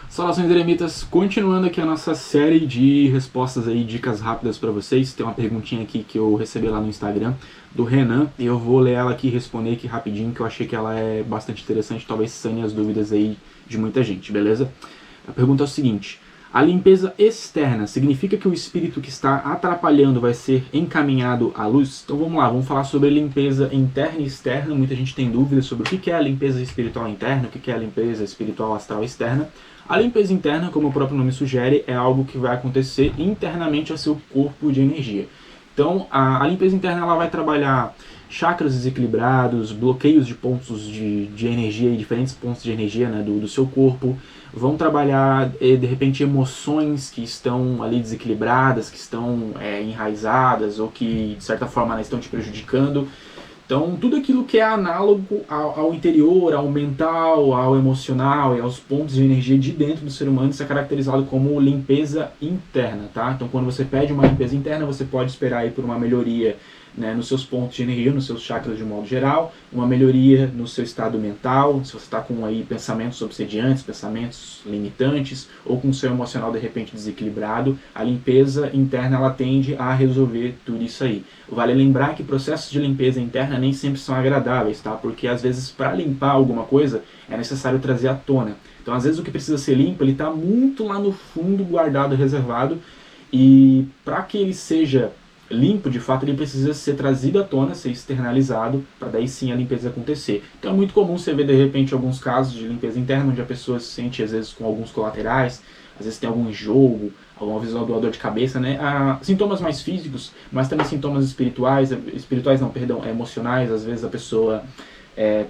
Saudações eremitas, continuando aqui a nossa série de respostas aí, dicas rápidas para vocês. Tem uma perguntinha aqui que eu recebi lá no Instagram do Renan e eu vou ler ela aqui e responder aqui rapidinho, que eu achei que ela é bastante interessante, talvez sane as dúvidas aí de muita gente, beleza? A pergunta é o seguinte: a limpeza externa significa que o espírito que está atrapalhando vai ser encaminhado à luz? Então vamos lá, vamos falar sobre limpeza interna e externa. Muita gente tem dúvidas sobre o que é a limpeza espiritual interna, o que é a limpeza espiritual astral externa. A limpeza interna, como o próprio nome sugere, é algo que vai acontecer internamente ao seu corpo de energia. Então, a limpeza interna ela vai trabalhar chakras desequilibrados, bloqueios de pontos de energia, diferentes pontos de energia, né, do seu corpo. Vão trabalhar, de repente, emoções que estão ali desequilibradas, que estão enraizadas ou que, de certa forma, estão te prejudicando. Então, tudo aquilo que é análogo ao interior, ao mental, ao emocional e aos pontos de energia de dentro do ser humano, isso é caracterizado como limpeza interna, tá? Então, quando você pede uma limpeza interna, você pode esperar aí por uma melhoria, né, nos seus pontos de energia, nos seus chakras de modo geral, uma melhoria no seu estado mental, se você está com aí pensamentos obsediantes, pensamentos limitantes, ou com o seu emocional de repente desequilibrado, a limpeza interna ela tende a resolver tudo isso aí. Vale lembrar que processos de limpeza interna nem sempre são agradáveis, tá? Porque às vezes para limpar alguma coisa é necessário trazer à tona. Então às vezes o que precisa ser limpo ele está muito lá no fundo, guardado, reservado, e para que ele seja limpo, de fato, ele precisa ser trazido à tona, ser externalizado, para daí sim a limpeza acontecer. Então é muito comum você ver, de repente, alguns casos de limpeza interna, onde a pessoa se sente, às vezes, com alguns colaterais, às vezes tem algum enjoo, alguma visão do dor de cabeça, né? Sintomas mais físicos, mas também sintomas espirituais, emocionais, às vezes a pessoa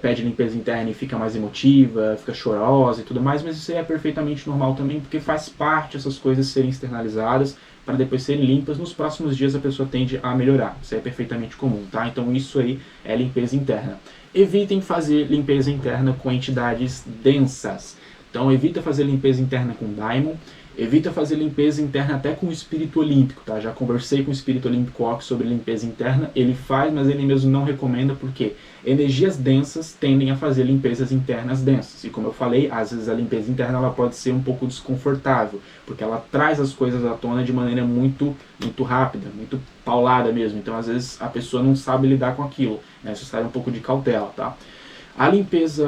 pede limpeza interna e fica mais emotiva, fica chorosa e tudo mais, mas isso aí é perfeitamente normal também, porque faz parte essas coisas serem externalizadas, para depois serem limpas, nos próximos dias a pessoa tende a melhorar. Isso é perfeitamente comum, tá? Então isso aí é limpeza interna. Evitem fazer limpeza interna com entidades densas. Então evita fazer limpeza interna com daimon, evita fazer limpeza interna até com o espírito olímpico, tá? Já conversei com o espírito olímpico Ox sobre limpeza interna, ele faz, mas ele mesmo não recomenda, porque energias densas tendem a fazer limpezas internas densas. E como eu falei, às vezes a limpeza interna ela pode ser um pouco desconfortável, porque ela traz as coisas à tona de maneira muito rápida, muito paulada mesmo. Então às vezes a pessoa não sabe lidar com aquilo, né? Necessário um pouco de cautela, tá? A limpeza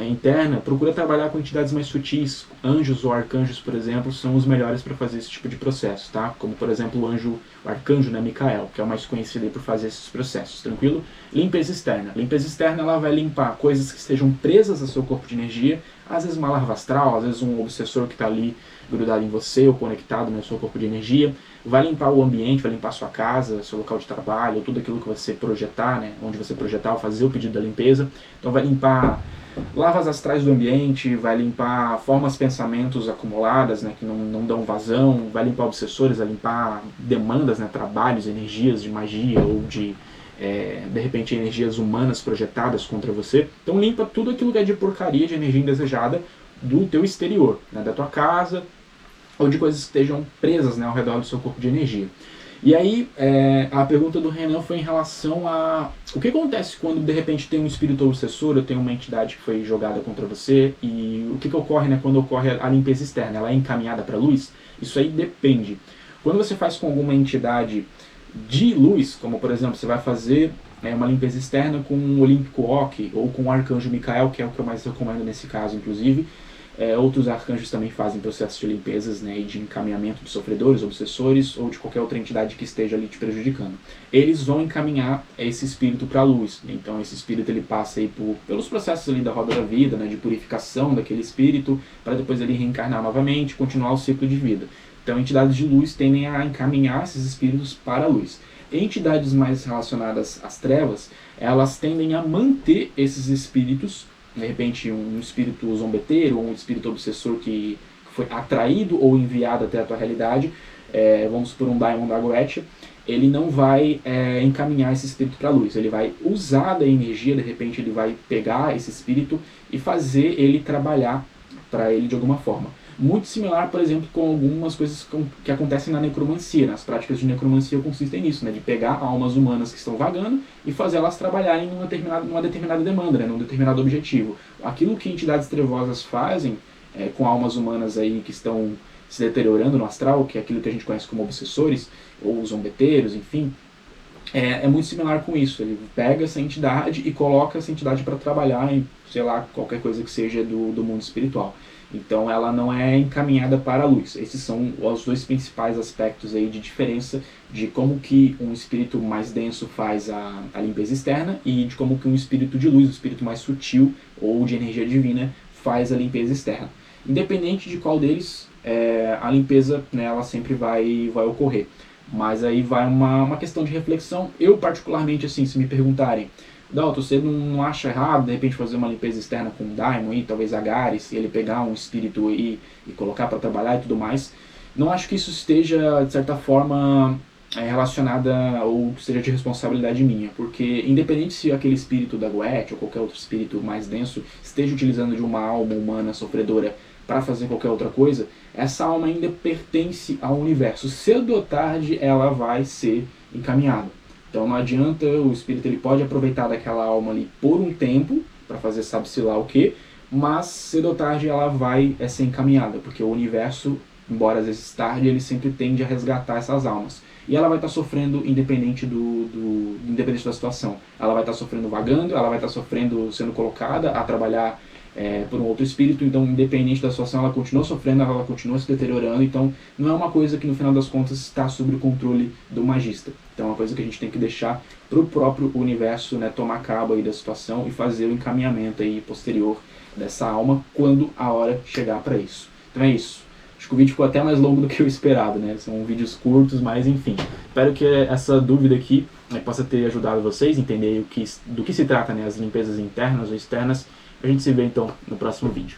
interna procura trabalhar com entidades mais sutis. Anjos ou arcanjos, por exemplo, são os melhores para fazer esse tipo de processo, tá? Como, por exemplo, o arcanjo, né, Micael, que é o mais conhecido por fazer esses processos, tranquilo? Limpeza externa. Limpeza externa ela vai limpar coisas que estejam presas ao seu corpo de energia, às vezes uma larva astral, às vezes um obsessor que está ali grudado em você ou conectado no seu corpo de energia. Vai limpar o ambiente, vai limpar a sua casa, seu local de trabalho, tudo aquilo que você projetar, né? Onde você projetar ou fazer o pedido da limpeza. Então vai limpar lavas astrais do ambiente, vai limpar formas, pensamentos acumuladas, né? Que não dão vazão, vai limpar obsessores, vai limpar demandas, né? Trabalhos, energias de magia ou de repente energias humanas projetadas contra você. Então limpa tudo aquilo que é de porcaria, de energia indesejada do teu exterior, né? Da tua casa, ou de coisas que estejam presas, né, ao redor do seu corpo de energia. E aí, a pergunta do Renan foi em relação a o que acontece quando de repente tem um espírito obsessor, ou tem uma entidade que foi jogada contra você, e o que ocorre, né, quando ocorre a limpeza externa? Ela é encaminhada para a luz? Isso aí depende. Quando você faz com alguma entidade de luz, como por exemplo, você vai fazer uma limpeza externa com o Olímpico Ok, ou com o Arcanjo Micael, que é o que eu mais recomendo nesse caso, inclusive. Outros arcanjos também fazem processos de limpezas, né, e de encaminhamento de sofredores, obsessores ou de qualquer outra entidade que esteja ali te prejudicando. Eles vão encaminhar esse espírito para a luz. Então esse espírito ele passa aí pelos processos ali da roda da vida, né, de purificação daquele espírito, para depois ele reencarnar novamente e continuar o ciclo de vida. Então entidades de luz tendem a encaminhar esses espíritos para a luz. Entidades mais relacionadas às trevas, elas tendem a manter esses espíritos, de repente um espírito zombeteiro ou um espírito obsessor que foi atraído ou enviado até a tua realidade, vamos supor um Daimon da Goetia, ele não vai encaminhar esse espírito para a luz, ele vai usar da energia, de repente ele vai pegar esse espírito e fazer ele trabalhar para ele de alguma forma. Muito similar, por exemplo, com algumas coisas que acontecem na necromancia. Nas práticas de necromancia consistem nisso, né, de pegar almas humanas que estão vagando e fazer elas trabalharem numa determinada demanda, né, num determinado objetivo. Aquilo que entidades trevosas fazem com almas humanas aí que estão se deteriorando no astral, que é aquilo que a gente conhece como obsessores, ou zombeteiros, enfim, é muito similar com isso. Ele pega essa entidade e coloca essa entidade para trabalhar em, sei lá, qualquer coisa que seja do mundo espiritual. Então ela não é encaminhada para a luz. Esses são os dois principais aspectos aí de diferença de como que um espírito mais denso faz a limpeza externa e de como que um espírito de luz, um espírito mais sutil ou de energia divina, faz a limpeza externa. Independente de qual deles, a limpeza, né, ela sempre vai ocorrer. Mas aí vai uma questão de reflexão. Eu particularmente, assim, se me perguntarem, Dalton, você não acha errado de repente fazer uma limpeza externa com o Daimon e talvez Agares, e ele pegar um espírito e colocar para trabalhar e tudo mais? Não acho que isso esteja, de certa forma, relacionada ou seja de responsabilidade minha, porque independente se aquele espírito da Goethe ou qualquer outro espírito mais denso esteja utilizando de uma alma humana sofredora para fazer qualquer outra coisa, essa alma ainda pertence ao universo. Cedo ou tarde ela vai ser encaminhada. Então não adianta, o espírito ele pode aproveitar daquela alma ali por um tempo, para fazer sabe-se lá o que, mas cedo ou tarde ela vai ser encaminhada, porque o universo, embora às vezes tarde, ele sempre tende a resgatar essas almas. E ela vai estar sofrendo independente independente da situação. Ela vai estar sofrendo vagando, ela vai estar sofrendo sendo colocada a trabalhar por um outro espírito, então independente da situação ela continua sofrendo, ela continua se deteriorando, então não é uma coisa que no final das contas está sob o controle do magista. Então é uma coisa que a gente tem que deixar para o próprio universo, né, tomar cabo aí da situação e fazer o encaminhamento aí posterior dessa alma quando a hora chegar para isso. Então é isso. Acho que o vídeo ficou até mais longo do que eu esperado, né? São vídeos curtos, mas enfim. Espero que essa dúvida aqui possa ter ajudado vocês a entender do que se trata, né, as limpezas internas ou externas. A gente se vê então no próximo vídeo.